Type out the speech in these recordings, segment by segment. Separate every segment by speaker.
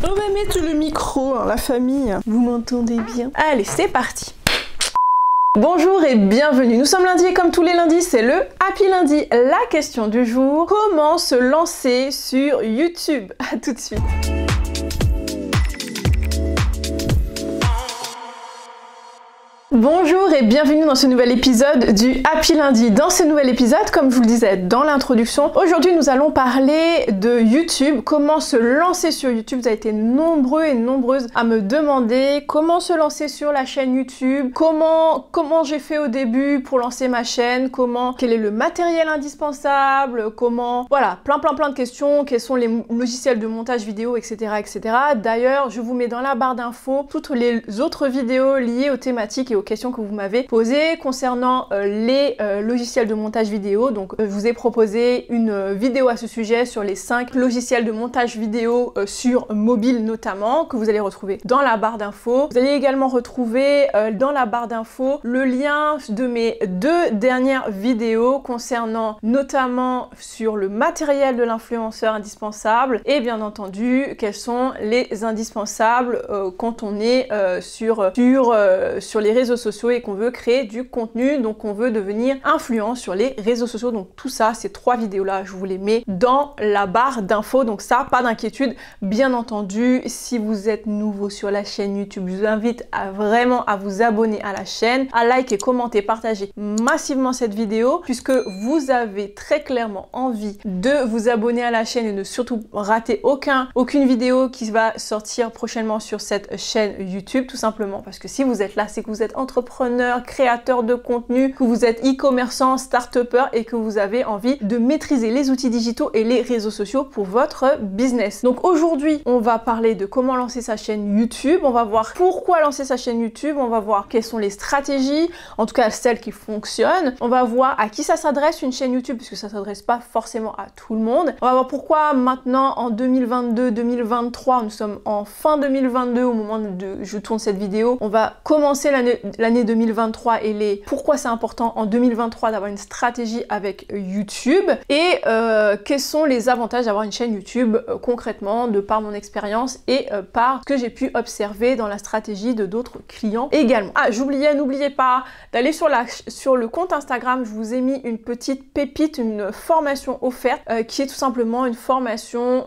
Speaker 1: On va mettre le micro, hein, la famille. Vous m'entendez bien? Allez, c'est parti. Bonjour et bienvenue. Nous sommes lundi et comme tous les lundis, c'est le Happy Lundi. La question du jour, comment se lancer sur YouTube? À tout de suite. Bonjour et bienvenue dans ce nouvel épisode du Happy Lundi. Dans ce nouvel épisode, comme je vous le disais dans l'introduction, aujourd'hui nous allons parler de YouTube, comment se lancer sur YouTube. Vous avez été nombreux et nombreuses à me demander comment se lancer sur la chaîne YouTube, comment j'ai fait au début pour lancer ma chaîne, quel est le matériel indispensable, voilà, plein de questions, quels sont les logiciels de montage vidéo, etc. etc. D'ailleurs, je vous mets dans la barre d'infos toutes les autres vidéos liées aux thématiques et aux questions que vous m'avez posées concernant les logiciels de montage vidéo. Donc je vous ai proposé une vidéo à ce sujet sur les 5 logiciels de montage vidéo sur mobile notamment, que vous allez retrouver dans la barre d'infos. Vous allez également retrouver dans la barre d'infos le lien de mes 2 dernières vidéos concernant notamment sur le matériel de l'influenceur indispensable et bien entendu quels sont les indispensables quand on est sur les réseaux sociaux et qu'on veut créer du contenu, donc on veut devenir influent sur les réseaux sociaux. Donc tout ça, ces 3 vidéos là, je vous les mets dans la barre d'infos, donc ça, pas d'inquiétude. Bien entendu, si vous êtes nouveau sur la chaîne YouTube, je vous invite vraiment à vous abonner à la chaîne, à liker, commenter, partager massivement cette vidéo, puisque vous avez très clairement envie de vous abonner à la chaîne et de surtout rater aucune vidéo qui va sortir prochainement sur cette chaîne YouTube, tout simplement parce que si vous êtes là, c'est que vous êtes entrepreneur, créateur de contenu, que vous êtes e-commerçant, start-upper et que vous avez envie de maîtriser les outils digitaux et les réseaux sociaux pour votre business. Donc aujourd'hui, on va parler de comment lancer sa chaîne YouTube, on va voir pourquoi lancer sa chaîne YouTube, on va voir quelles sont les stratégies, en tout cas celles qui fonctionnent, on va voir à qui ça s'adresse une chaîne YouTube, puisque ça s'adresse pas forcément à tout le monde, on va voir pourquoi maintenant en 2022-2023, nous sommes en fin 2022 au moment où je tourne cette vidéo, on va commencer l'année 2023 et pourquoi c'est important en 2023 d'avoir une stratégie avec YouTube et quels sont les avantages d'avoir une chaîne YouTube concrètement de par mon expérience et par ce que j'ai pu observer dans la stratégie de d'autres clients également. Ah, n'oubliez pas d'aller sur le compte Instagram, je vous ai mis une petite pépite, une formation offerte qui est tout simplement une formation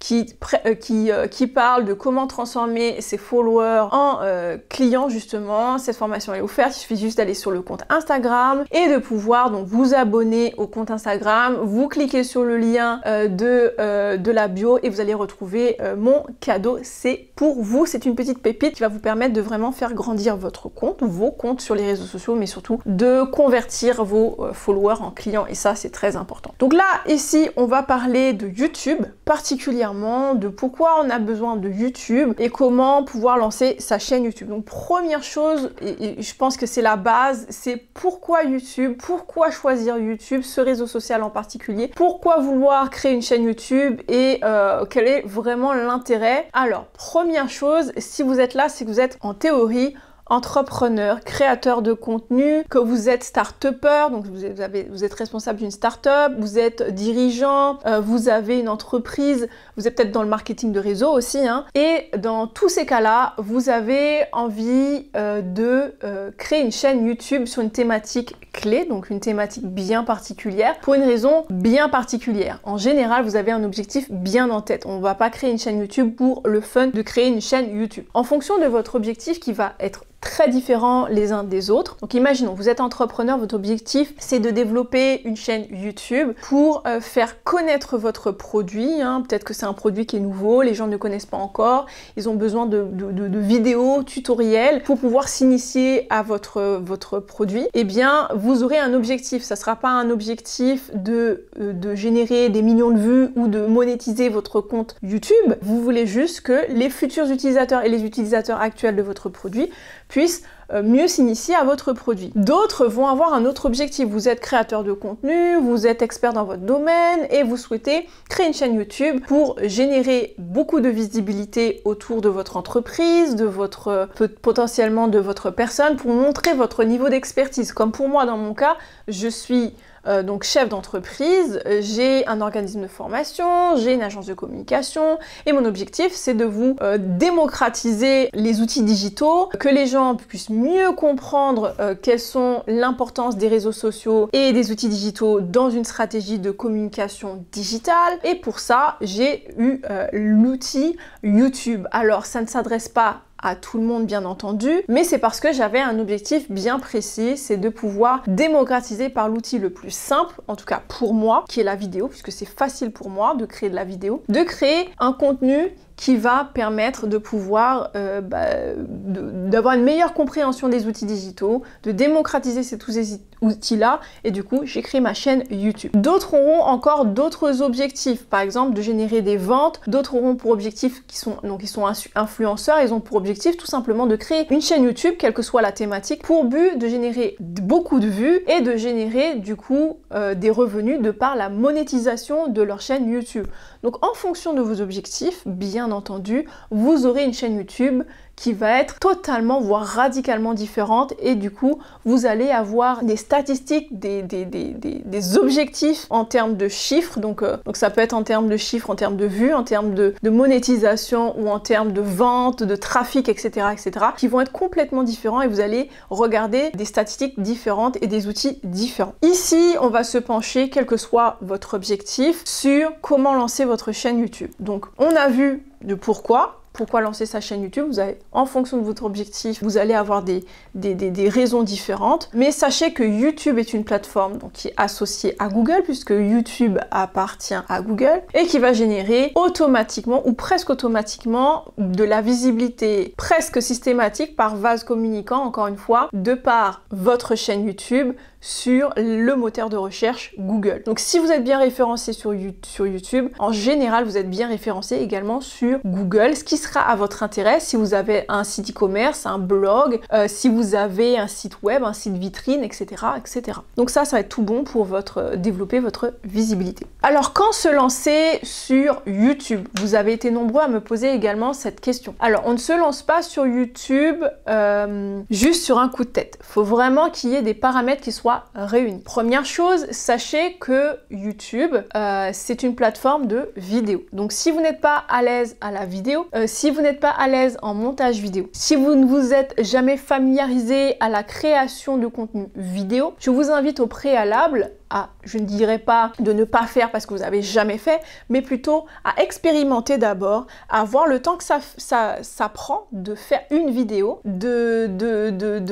Speaker 1: qui parle de comment transformer ses followers en clients justement. Cette formation est offerte, il suffit juste d'aller sur le compte Instagram et de pouvoir donc vous abonner au compte Instagram, vous cliquez sur le lien de la bio et vous allez retrouver mon cadeau, c'est pour vous, c'est une petite pépite qui va vous permettre de vraiment faire grandir vos comptes sur les réseaux sociaux, mais surtout de convertir vos followers en clients et ça c'est très important. Donc là ici on va parler de YouTube, particulièrement de pourquoi on a besoin de YouTube et comment pouvoir lancer sa chaîne YouTube. Donc première chose, et je pense que c'est la base, c'est pourquoi YouTube, pourquoi choisir YouTube, ce réseau social en particulier, pourquoi vouloir créer une chaîne YouTube et quel est vraiment l'intérêt. Alors première chose, si vous êtes là, c'est que vous êtes en théorie entrepreneur, créateur de contenu, que vous êtes start-upper, donc vous êtes responsable d'une start-up, vous êtes dirigeant, vous avez une entreprise, vous êtes peut-être dans le marketing de réseau aussi, hein, et dans tous ces cas-là, vous avez envie de créer une chaîne YouTube sur une thématique clé, donc une thématique bien particulière, pour une raison bien particulière. En général, vous avez un objectif bien en tête. On ne va pas créer une chaîne YouTube pour le fun de créer une chaîne YouTube. En fonction de votre objectif qui va être très différents les uns des autres. Donc imaginons, vous êtes entrepreneur, votre objectif c'est de développer une chaîne YouTube pour faire connaître votre produit, hein. Peut-être que c'est un produit qui est nouveau, les gens ne connaissent pas encore, ils ont besoin de vidéos, tutoriels pour pouvoir s'initier à votre produit. Eh bien, vous aurez un objectif, ça sera pas un objectif de générer des millions de vues ou de monétiser votre compte YouTube. Vous voulez juste que les futurs utilisateurs et les utilisateurs actuels de votre produit puissent mieux s'initier à votre produit. D'autres vont avoir un autre objectif. Vous êtes créateur de contenu, vous êtes expert dans votre domaine et vous souhaitez créer une chaîne YouTube pour générer beaucoup de visibilité autour de votre entreprise, potentiellement de votre personne, pour montrer votre niveau d'expertise. Comme pour moi, dans mon cas, je suis donc chef d'entreprise, j'ai un organisme de formation, j'ai une agence de communication et mon objectif c'est de vous démocratiser les outils digitaux, que les gens puissent mieux comprendre quelles sont l'importance des réseaux sociaux et des outils digitaux dans une stratégie de communication digitale. Et pour ça, j'ai eu l'outil YouTube. Alors, ça ne s'adresse pas à tout le monde bien entendu, mais c'est parce que j'avais un objectif bien précis, c'est de pouvoir démocratiser par l'outil le plus simple, en tout cas pour moi, qui est la vidéo, puisque c'est facile pour moi de créer de la vidéo, de créer un contenu qui va permettre de pouvoir d'avoir une meilleure compréhension des outils digitaux, de démocratiser tous ces outils-là, et du coup, j'ai créé ma chaîne YouTube. D'autres auront encore d'autres objectifs, par exemple de générer des ventes, d'autres auront pour objectif, ils sont influenceurs, ils ont pour objectif tout simplement de créer une chaîne YouTube, quelle que soit la thématique, pour but de générer beaucoup de vues et de générer du coup des revenus de par la monétisation de leur chaîne YouTube. Donc en fonction de vos objectifs, bien entendu, vous aurez une chaîne YouTube qui va être totalement, voire radicalement différente, et du coup, vous allez avoir des statistiques, des objectifs en termes de chiffres, donc ça peut être en termes de chiffres, en termes de vues, en termes de monétisation, ou en termes de vente, de trafic, etc., qui vont être complètement différents, et vous allez regarder des statistiques différentes et des outils différents. Ici, on va se pencher, quel que soit votre objectif, sur comment lancer votre chaîne YouTube. Donc, on a vu de pourquoi lancer sa chaîne YouTube. Vous avez, en fonction de votre objectif, vous allez avoir des raisons différentes. Mais sachez que YouTube est une plateforme donc, qui est associée à Google, puisque YouTube appartient à Google, et qui va générer automatiquement, ou presque automatiquement, de la visibilité presque systématique par vase communicant, encore une fois, de par votre chaîne YouTube, sur le moteur de recherche Google. Donc si vous êtes bien référencé sur YouTube, en général vous êtes bien référencé également sur Google, ce qui sera à votre intérêt si vous avez un site e-commerce, un blog, si vous avez un site web, un site vitrine, etc. etc. Donc ça va être tout bon pour développer votre visibilité. Alors quand se lancer sur YouTube? Vous avez été nombreux à me poser également cette question. Alors on ne se lance pas sur YouTube juste sur un coup de tête. Il faut vraiment qu'il y ait des paramètres qui soient réunis. Première chose, sachez que YouTube, c'est une plateforme de vidéo. Donc si vous n'êtes pas à l'aise à la vidéo, si vous n'êtes pas à l'aise en montage vidéo, si vous ne vous êtes jamais familiarisé à la création de contenu vidéo, je vous invite au préalable à, je ne dirais pas de ne pas faire parce que vous n'avez jamais fait, mais plutôt à expérimenter d'abord, à voir le temps que ça prend de faire une vidéo, de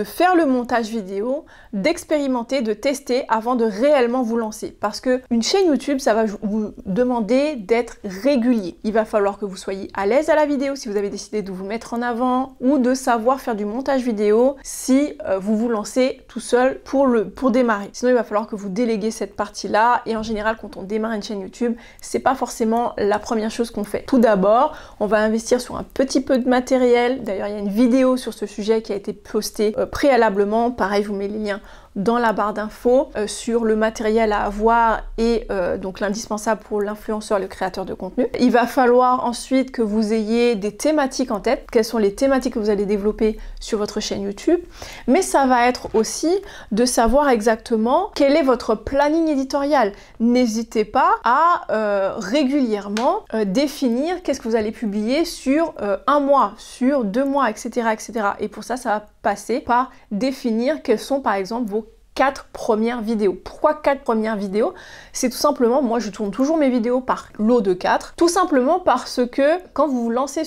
Speaker 1: faire le montage vidéo, d'expérimenter, de tester avant de réellement vous lancer. Parce que une chaîne YouTube, ça va vous demander d'être régulier. Il va falloir que vous soyez à l'aise à la vidéo si vous avez décidé de vous mettre en avant, ou de savoir faire du montage vidéo si vous vous lancez tout seul pour démarrer. Sinon, il va falloir que vous déléguiez cette partie-là, et en général quand on démarre une chaîne YouTube, c'est pas forcément la première chose qu'on fait. Tout d'abord, on va investir sur un petit peu de matériel. D'ailleurs, il y a une vidéo sur ce sujet qui a été postée préalablement. Pareil, je vous mets les liens dans la barre d'infos sur le matériel à avoir et donc l'indispensable pour l'influenceur, le créateur de contenu. Il va falloir ensuite que vous ayez des thématiques en tête. Quelles sont les thématiques que vous allez développer sur votre chaîne YouTube? Mais ça va être aussi de savoir exactement quel est votre planning éditorial. N'hésitez pas à régulièrement définir qu'est-ce que vous allez publier sur un mois, sur 2 mois, etc., etc. Et pour ça, ça va passer par définir quels sont par exemple vos 4 premières vidéos. Pourquoi 4 premières vidéos? C'est tout simplement, moi je tourne toujours mes vidéos par lot de 4, tout simplement parce que quand vous vous lancez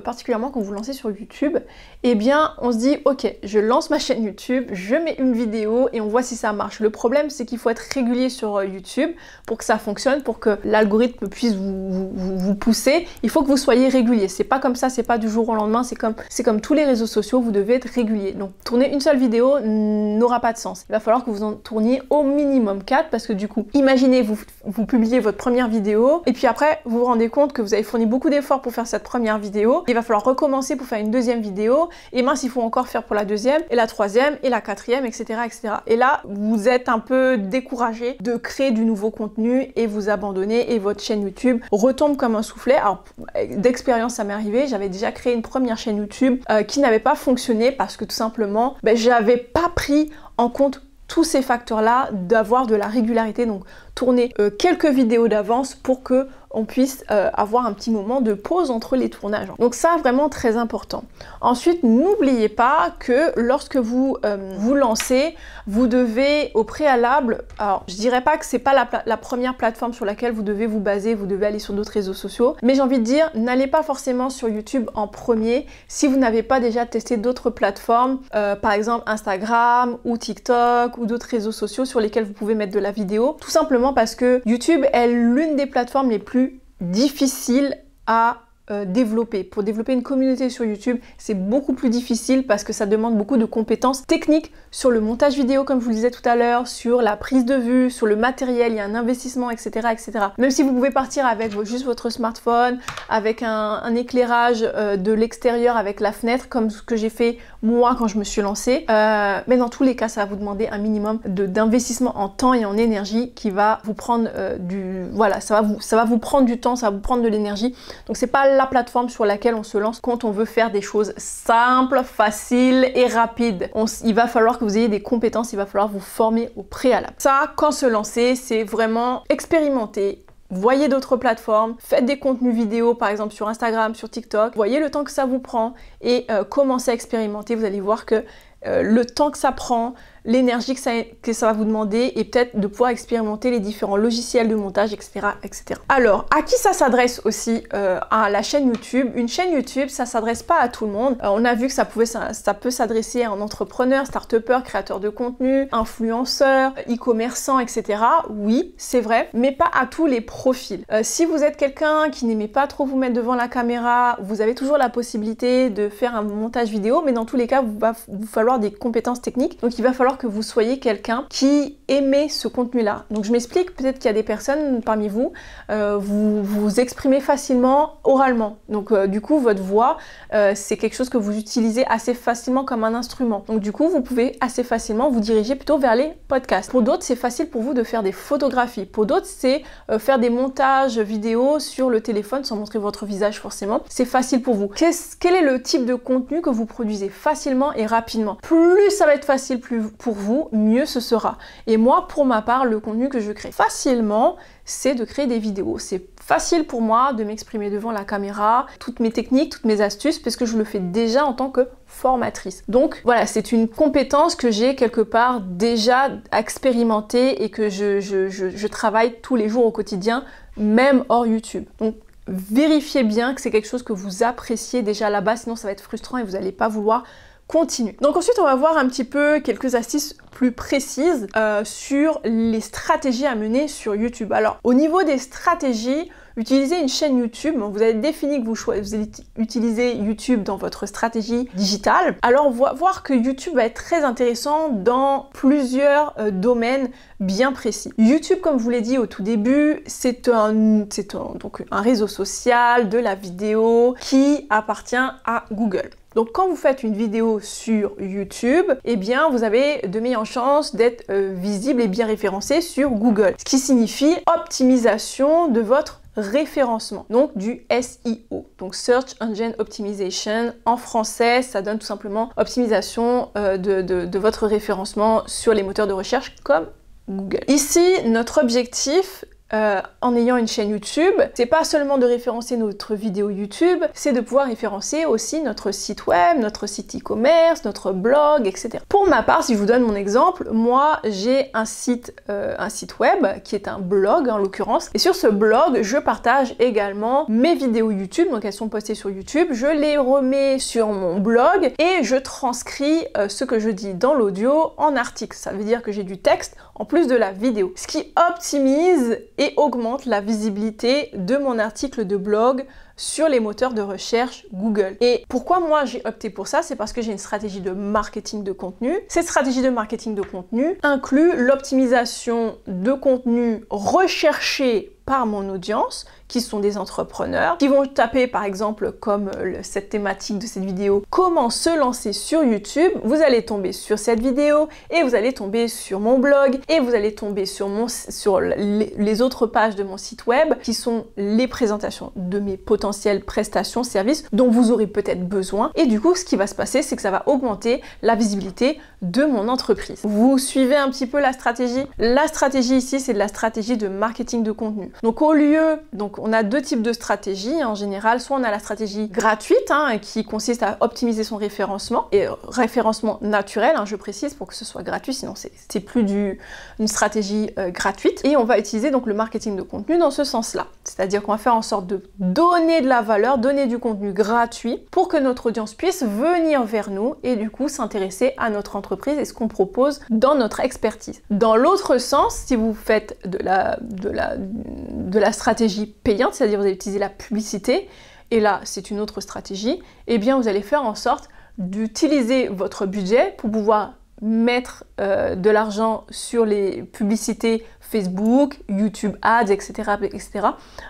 Speaker 1: particulièrement quand vous vous lancez sur YouTube, eh bien on se dit ok, je lance ma chaîne YouTube, je mets une vidéo et on voit si ça marche. Le problème c'est qu'il faut être régulier sur YouTube pour que ça fonctionne, pour que l'algorithme puisse vous pousser. Il faut que vous soyez régulier. C'est pas comme ça, c'est pas du jour au lendemain, c'est comme tous les réseaux sociaux, vous devez être régulier. Donc tourner une seule vidéo n'aura pas de sens. Il va falloir que vous en tourniez au minimum 4 parce que du coup, imaginez vous publiez votre première vidéo et puis après vous vous rendez compte que vous avez fourni beaucoup d'efforts pour faire cette première vidéo. Il va falloir recommencer pour faire une deuxième vidéo et mince, il faut encore faire pour la deuxième et la troisième et la quatrième, etc., etc. Et là, vous êtes un peu découragé de créer du nouveau contenu et vous abandonnez et votre chaîne YouTube retombe comme un soufflet. Alors d'expérience, ça m'est arrivé. J'avais déjà créé une première chaîne YouTube qui n'avait pas fonctionné parce que tout simplement, j'avais pas pris en compte tous ces facteurs-là, d'avoir de la régularité, donc tourner quelques vidéos d'avance pour que on puisse avoir un petit moment de pause entre les tournages. Donc ça, vraiment très important. Ensuite, n'oubliez pas que lorsque vous vous lancez, vous devez au préalable, alors je dirais pas que c'est pas la première plateforme sur laquelle vous devez vous baser, vous devez aller sur d'autres réseaux sociaux, mais j'ai envie de dire, n'allez pas forcément sur YouTube en premier si vous n'avez pas déjà testé d'autres plateformes, par exemple Instagram ou TikTok ou d'autres réseaux sociaux sur lesquels vous pouvez mettre de la vidéo, tout simplement parce que YouTube est l'une des plateformes les plus difficiles à développer. Pour développer une communauté sur YouTube, c'est beaucoup plus difficile parce que ça demande beaucoup de compétences techniques sur le montage vidéo, comme je vous le disais tout à l'heure, sur la prise de vue, sur le matériel, il y a un investissement, etc. etc. Même si vous pouvez partir avec juste votre smartphone, avec un éclairage de l'extérieur avec la fenêtre, comme ce que j'ai fait moi quand je me suis lancée, mais dans tous les cas, ça va vous demander un minimum d'investissement en temps et en énergie qui va vous prendre voilà, ça va vous prendre du temps, ça va vous prendre de l'énergie. Donc c'est pas la plateforme sur laquelle on se lance quand on veut faire des choses simples, faciles et rapides. Il va falloir que vous ayez des compétences, il va falloir vous former au préalable. Ça, quand se lancer, c'est vraiment expérimenter. Voyez d'autres plateformes, faites des contenus vidéo par exemple sur Instagram, sur TikTok, voyez le temps que ça vous prend et commencez à expérimenter. Vous allez voir que le temps que ça prend, l'énergie que ça va vous demander et peut-être de pouvoir expérimenter les différents logiciels de montage, etc. etc. Alors, à qui ça s'adresse aussi à la chaîne YouTube? Une chaîne YouTube, ça s'adresse pas à tout le monde. On a vu que ça peut s'adresser à un entrepreneur, start-upper, créateur de contenu, influenceur, e-commerçant, etc. Oui, c'est vrai, mais pas à tous les profils. Si vous êtes quelqu'un qui n'aimait pas trop vous mettre devant la caméra, vous avez toujours la possibilité de faire un montage vidéo, mais dans tous les cas, il va vous falloir des compétences techniques. Donc, il va falloir que vous soyez quelqu'un qui aimait ce contenu-là. Donc je m'explique, peut-être qu'il y a des personnes parmi vous, vous vous exprimez facilement oralement. Donc du coup, votre voix, c'est quelque chose que vous utilisez assez facilement comme un instrument. Donc du coup, vous pouvez assez facilement vous diriger plutôt vers les podcasts. Pour d'autres, c'est facile pour vous de faire des photographies. Pour d'autres, c'est faire des montages vidéo sur le téléphone sans montrer votre visage forcément. C'est facile pour vous. Quel est le type de contenu que vous produisez facilement et rapidement? Plus ça va être facile pour vous, mieux ce sera. Et moi, pour ma part, le contenu que je crée facilement, c'est de créer des vidéos. C'est facile pour moi de m'exprimer devant la caméra, toutes mes techniques, toutes mes astuces, parce que je le fais déjà en tant que formatrice. Donc voilà, c'est une compétence que j'ai quelque part déjà expérimentée et que je travaille tous les jours au quotidien, même hors YouTube. Donc vérifiez bien que c'est quelque chose que vous appréciez déjà là-bas, sinon ça va être frustrant et vous n'allez pas vouloir continuer. Donc ensuite, on va voir un petit peu quelques astuces plus précises sur les stratégies à mener sur YouTube. Alors, au niveau des stratégies, utilisez une chaîne YouTube. Vous avez défini que vous allez utiliser YouTube dans votre stratégie digitale. Alors, on va voir que YouTube va être très intéressant dans plusieurs domaines bien précis. YouTube, comme je vous l'ai dit au tout début, c'est donc un réseau social de la vidéo qui appartient à Google. Donc quand vous faites une vidéo sur YouTube, eh bien vous avez de meilleures chances d'être visible et bien référencé sur Google. Ce qui signifie optimisation de votre référencement, donc du SEO, donc Search Engine Optimization. En français, ça donne tout simplement optimisation de votre référencement sur les moteurs de recherche comme Google. Ici, notre objectif, en ayant une chaîne YouTube, c'est pas seulement de référencer notre vidéo YouTube, c'est de pouvoir référencer aussi notre site web, notre site e-commerce, notre blog, etc. Pour ma part, si je vous donne mon exemple, moi j'ai un site web qui est un blog en l'occurrence, et sur ce blog, je partage également mes vidéos YouTube, donc elles sont postées sur YouTube, je les remets sur mon blog et je transcris ce que je dis dans l'audio en article. Ça veut dire que j'ai du texte en plus de la vidéo, ce qui optimise et augmente la visibilité de mon article de blog sur les moteurs de recherche Google. Et pourquoi moi j'ai opté pour ça? C'est parce que j'ai une stratégie de marketing de contenu. Cette stratégie de marketing de contenu inclut l'optimisation de contenu recherché par mon audience, qui sont des entrepreneurs, qui vont taper par exemple comme cette thématique de cette vidéo, comment se lancer sur YouTube. Vous allez tomber sur cette vidéo et vous allez tomber sur mon blog et vous allez tomber sur les autres pages de mon site web qui sont les présentations de mes potentielles prestations, services dont vous aurez peut-être besoin. Et du coup, ce qui va se passer, c'est que ça va augmenter la visibilité de mon entreprise. Vous suivez un petit peu la stratégie? La stratégie ici, c'est de la stratégie de marketing de contenu. Donc au lieu, on a deux types de stratégies en général. Soit on a la stratégie gratuite qui consiste à optimiser son référencement, et référencement naturel, je précise pour que ce soit gratuit, sinon c'est plus une stratégie gratuite. Et on va utiliser donc le marketing de contenu dans ce sens-là. C'est-à-dire qu'on va faire en sorte de donner de la valeur, donner du contenu gratuit pour que notre audience puisse venir vers nous et du coup s'intéresser à notre entreprise et ce qu'on propose dans notre expertise. Dans l'autre sens, si vous faites de la stratégie payante, c'est-à-dire vous allez utiliser la publicité, et là c'est une autre stratégie, eh bien vous allez faire en sorte d'utiliser votre budget pour pouvoir mettre de l'argent sur les publicités Facebook, YouTube Ads, etc.,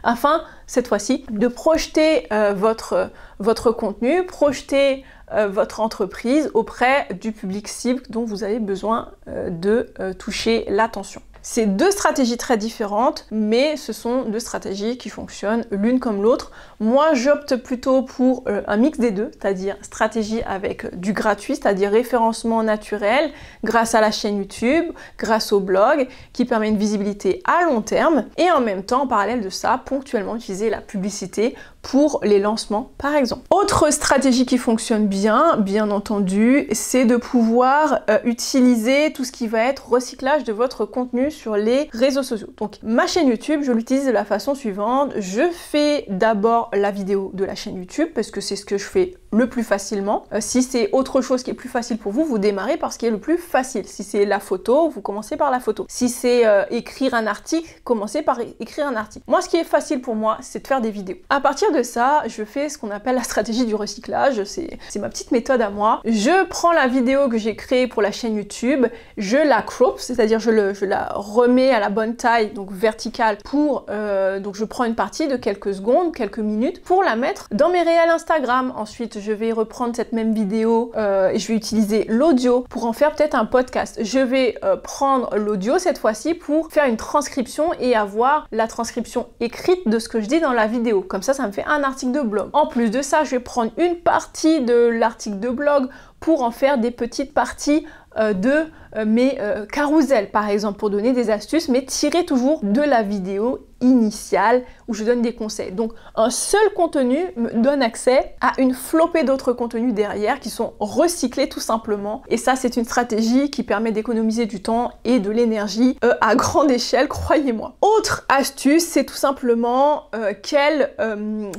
Speaker 1: afin, cette fois-ci, de projeter votre contenu, projeter votre entreprise auprès du public cible dont vous avez besoin de toucher l'attention. C'est deux stratégies très différentes, mais ce sont deux stratégies qui fonctionnent l'une comme l'autre. Moi, j'opte plutôt pour un mix des deux, c'est-à-dire stratégie avec du gratuit, c'est-à-dire référencement naturel, grâce à la chaîne YouTube, grâce au blog, qui permet une visibilité à long terme, et en même temps, en parallèle de ça, ponctuellement utiliser la publicité pour les lancements, par exemple. Autre stratégie qui fonctionne bien entendu, c'est de pouvoir utiliser tout ce qui va être recyclage de votre contenu sur les réseaux sociaux. Donc ma chaîne YouTube, je l'utilise de la façon suivante. Je fais d'abord la vidéo de la chaîne YouTube parce que c'est ce que je fais le plus facilement. Si c'est autre chose qui est plus facile pour vous, vous démarrez par ce qui est le plus facile. Si c'est la photo, vous commencez par la photo. Si c'est écrire un article, commencez par écrire un article. Moi, ce qui est facile pour moi, c'est de faire des vidéos. À partir de ça, je fais ce qu'on appelle la stratégie du recyclage. C'est ma petite méthode à moi. Je prends la vidéo que j'ai créée pour la chaîne YouTube, je la crop, c'est-à-dire je la remets à la bonne taille, donc verticale, donc je prends une partie de quelques secondes, quelques minutes, pour la mettre dans mes réels Instagram. Ensuite, je vais reprendre cette même vidéo et je vais utiliser l'audio pour en faire peut-être un podcast. Je vais prendre l'audio cette fois-ci pour faire une transcription et avoir la transcription écrite de ce que je dis dans la vidéo. Comme ça me fait un article de blog. En plus de ça, je vais prendre une partie de l'article de blog pour en faire des petites parties de mes carousels, par exemple, pour donner des astuces, mais tirées toujours de la vidéo initiale où je donne des conseils. Donc un seul contenu me donne accès à une flopée d'autres contenus derrière qui sont recyclés tout simplement. Et ça, c'est une stratégie qui permet d'économiser du temps et de l'énergie à grande échelle, croyez-moi. Autre astuce, c'est tout simplement quel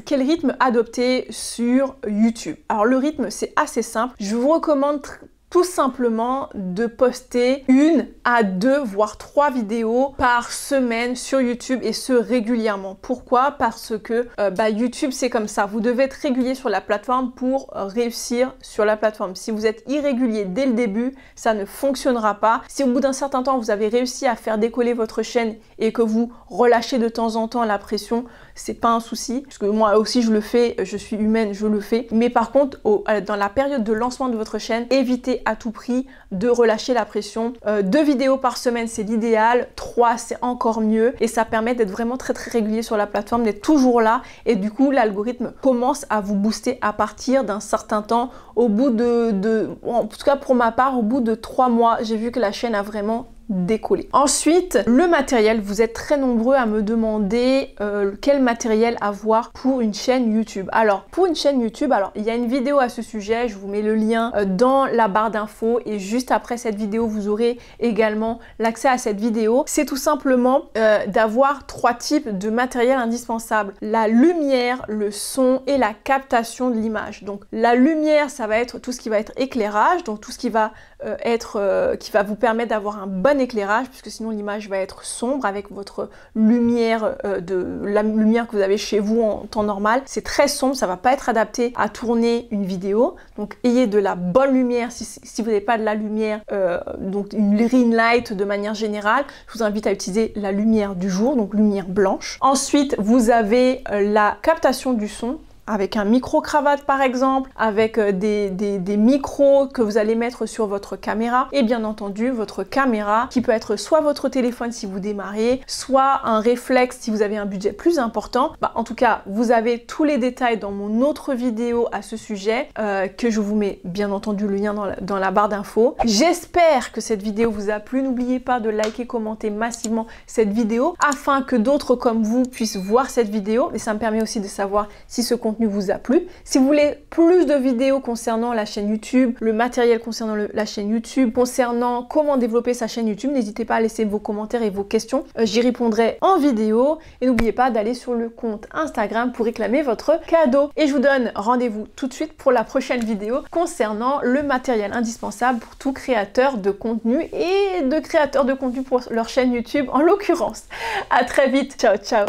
Speaker 1: rythme adopter sur YouTube. Alors le rythme, c'est assez simple. Je vous recommande tout simplement de poster 1 à 2 voire 3 vidéos par semaine sur YouTube, et ce régulièrement. Pourquoi? Parce que YouTube, c'est comme ça. Vous devez être régulier sur la plateforme pour réussir sur la plateforme. Si vous êtes irrégulier dès le début, ça ne fonctionnera pas. Si au bout d'un certain temps, vous avez réussi à faire décoller votre chaîne et que vous relâchez de temps en temps la pression, c'est pas un souci. Parce que moi aussi, je le fais, je suis humaine, je le fais. Mais par contre, dans la période de lancement de votre chaîne, évitez à tout prix de relâcher la pression. 2 vidéos par semaine, c'est l'idéal. 3, c'est encore mieux. Et ça permet d'être vraiment très régulier sur la plateforme, d'être toujours là. Et du coup, l'algorithme commence à vous booster à partir d'un certain temps. Au bout en tout cas pour ma part, au bout de 3 mois, j'ai vu que la chaîne a vraiment décoller. Ensuite, le matériel. Vous êtes très nombreux à me demander quel matériel avoir pour une chaîne YouTube. Alors, pour une chaîne YouTube, il y a une vidéo à ce sujet, je vous mets le lien dans la barre d'infos, et juste après cette vidéo, vous aurez également l'accès à cette vidéo. C'est tout simplement d'avoir 3 types de matériel indispensables: la lumière, le son et la captation de l'image. Donc, la lumière, ça va être tout ce qui va être éclairage, donc tout ce qui va qui va vous permettre d'avoir un bon bon éclairage, puisque sinon l'image va être sombre avec votre lumière, la lumière que vous avez chez vous en temps normal. C'est très sombre, ça va pas être adapté à tourner une vidéo. Donc ayez de la bonne lumière si vous n'avez pas de la lumière, donc une ring light de manière générale. Je vous invite à utiliser la lumière du jour, donc lumière blanche. Ensuite, vous avez la captation du son, avec un micro-cravate par exemple, avec des micros que vous allez mettre sur votre caméra, et bien entendu votre caméra qui peut être soit votre téléphone si vous démarrez, soit un réflexe si vous avez un budget plus important. En tout cas, vous avez tous les détails dans mon autre vidéo à ce sujet, que je vous mets bien entendu le lien dans la barre d'infos. J'espère que cette vidéo vous a plu. N'oubliez pas de liker, commenter massivement cette vidéo afin que d'autres comme vous puissent voir cette vidéo, et ça me permet aussi de savoir si ce contenu vous a plu. Si vous voulez plus de vidéos concernant la chaîne YouTube, le matériel concernant la chaîne YouTube, concernant comment développer sa chaîne YouTube, n'hésitez pas à laisser vos commentaires et vos questions. J'y répondrai en vidéo. Et n'oubliez pas d'aller sur le compte Instagram pour réclamer votre cadeau. Et je vous donne rendez-vous tout de suite pour la prochaine vidéo concernant le matériel indispensable pour tout créateur de contenu et de créateurs de contenu pour leur chaîne YouTube en l'occurrence. À très vite. Ciao, ciao.